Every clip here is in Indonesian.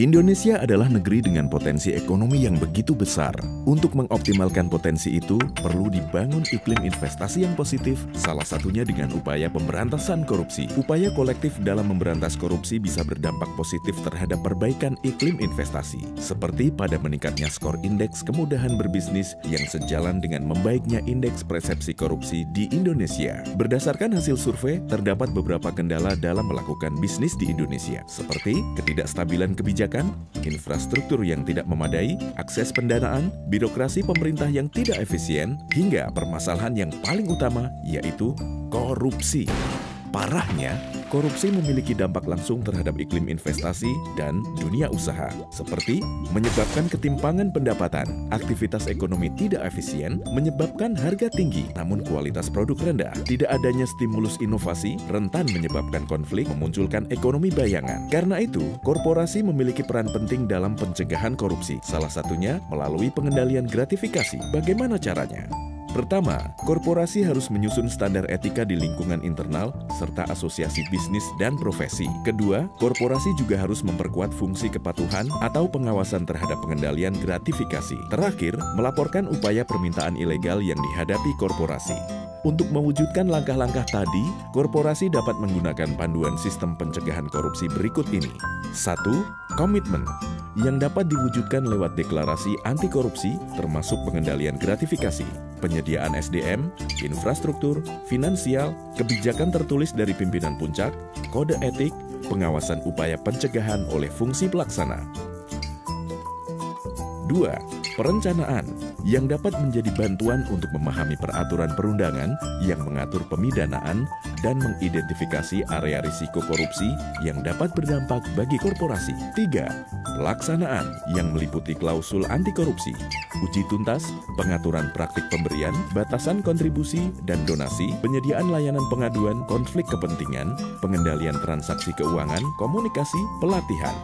Indonesia adalah negeri dengan potensi ekonomi yang begitu besar. Untuk mengoptimalkan potensi itu, perlu dibangun iklim investasi yang positif, salah satunya dengan upaya pemberantasan korupsi. Upaya kolektif dalam memberantas korupsi bisa berdampak positif terhadap perbaikan iklim investasi, seperti pada meningkatnya skor indeks kemudahan berbisnis yang sejalan dengan membaiknya indeks persepsi korupsi di Indonesia. Berdasarkan hasil survei, terdapat beberapa kendala dalam melakukan bisnis di Indonesia, seperti ketidakstabilan kebijakan, infrastruktur yang tidak memadai, akses pendanaan, birokrasi pemerintah yang tidak efisien, hingga permasalahan yang paling utama yaitu korupsi. Parahnya, korupsi memiliki dampak langsung terhadap iklim investasi dan dunia usaha, seperti menyebabkan ketimpangan pendapatan, aktivitas ekonomi tidak efisien, menyebabkan harga tinggi namun kualitas produk rendah, tidak adanya stimulus inovasi, rentan menyebabkan konflik, memunculkan ekonomi bayangan. Karena itu, korporasi memiliki peran penting dalam pencegahan korupsi, salah satunya melalui pengendalian gratifikasi. Bagaimana caranya? Pertama, korporasi harus menyusun standar etika di lingkungan internal serta asosiasi bisnis dan profesi. Kedua, korporasi juga harus memperkuat fungsi kepatuhan atau pengawasan terhadap pengendalian gratifikasi. Terakhir, melaporkan upaya permintaan ilegal yang dihadapi korporasi. Untuk mewujudkan langkah-langkah tadi, korporasi dapat menggunakan panduan sistem pencegahan korupsi berikut ini. 1. Komitmen yang dapat diwujudkan lewat deklarasi anti korupsi termasuk pengendalian gratifikasi, penyediaan SDM, infrastruktur, finansial, kebijakan tertulis dari pimpinan puncak, kode etik, pengawasan upaya pencegahan oleh fungsi pelaksana. 2. Perencanaan yang dapat menjadi bantuan untuk memahami peraturan perundangan yang mengatur pemidanaan dan mengidentifikasi area risiko korupsi yang dapat berdampak bagi korporasi. 3. Pelaksanaan yang meliputi klausul anti korupsi, uji tuntas, pengaturan praktik pemberian, batasan kontribusi dan donasi, penyediaan layanan pengaduan, konflik kepentingan, pengendalian transaksi keuangan, komunikasi, pelatihan.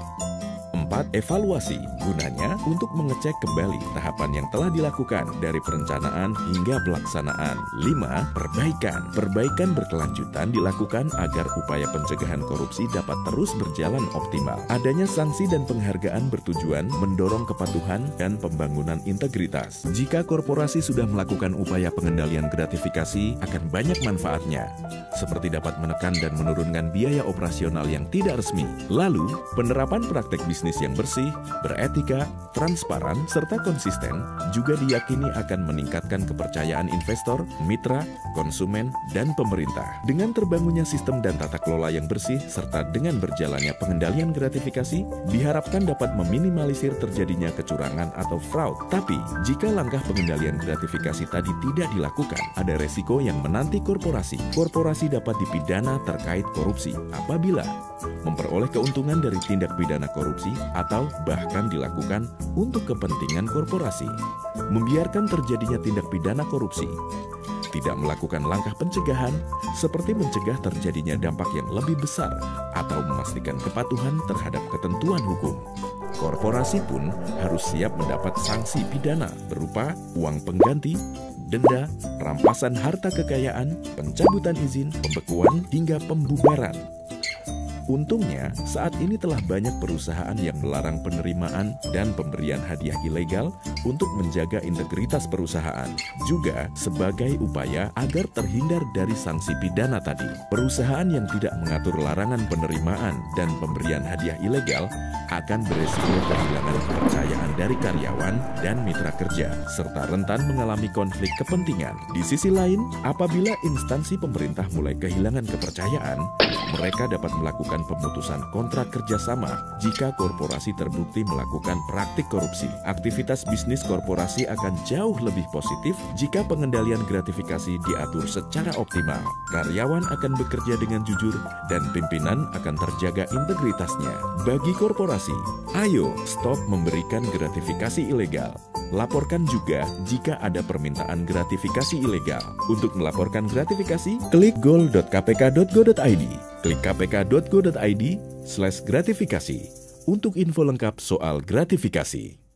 4. Evaluasi, gunanya untuk mengecek kembali tahapan yang telah dilakukan dari perencanaan hingga pelaksanaan. 5. Perbaikan, perbaikan berkelanjutan dilakukan agar upaya pencegahan korupsi dapat terus berjalan optimal. Adanya sanksi dan penghargaan bertujuan mendorong kepatuhan dan pembangunan integritas. Jika korporasi sudah melakukan upaya pengendalian gratifikasi, akan banyak manfaatnya, seperti dapat menekan dan menurunkan biaya operasional yang tidak resmi. Lalu, penerapan praktek bisnis yang bersih, beretika, transparan, serta konsisten juga diyakini akan meningkatkan kepercayaan investor, mitra, konsumen, dan pemerintah. Dengan terbangunnya sistem dan tata kelola yang bersih, serta dengan berjalannya pengendalian gratifikasi, diharapkan dapat meminimalisir terjadinya kecurangan atau fraud. Tapi, jika langkah pengendalian gratifikasi tadi tidak dilakukan, ada resiko yang menanti korporasi. Korporasi dapat dipidana terkait korupsi apabila memperoleh keuntungan dari tindak pidana korupsi atau bahkan dilakukan untuk kepentingan korporasi, membiarkan terjadinya tindak pidana korupsi, tidak melakukan langkah pencegahan seperti mencegah terjadinya dampak yang lebih besar atau memastikan kepatuhan terhadap ketentuan hukum. Korporasi pun harus siap mendapat sanksi pidana berupa uang pengganti, denda, rampasan harta kekayaan, pencabutan izin, pembekuan, hingga pembubaran. Untungnya, saat ini telah banyak perusahaan yang melarang penerimaan dan pemberian hadiah ilegal untuk menjaga integritas perusahaan. Juga sebagai upaya agar terhindar dari sanksi pidana tadi. Perusahaan yang tidak mengatur larangan penerimaan dan pemberian hadiah ilegal akan beresiko kehilangan kepercayaan dari karyawan dan mitra kerja, serta rentan mengalami konflik kepentingan. Di sisi lain, apabila instansi pemerintah mulai kehilangan kepercayaan, mereka dapat melakukan pemutusan kontrak kerjasama jika korporasi terbukti melakukan praktik korupsi. Aktivitas bisnis korporasi akan jauh lebih positif jika pengendalian gratifikasi diatur secara optimal. Karyawan akan bekerja dengan jujur dan pimpinan akan terjaga integritasnya. Bagi korporasi, ayo stop memberikan gratifikasi ilegal. Laporkan juga jika ada permintaan gratifikasi ilegal. Untuk melaporkan gratifikasi, klik goal.kpk.go.id. Klik kpk.go.id/gratifikasi untuk info lengkap soal gratifikasi.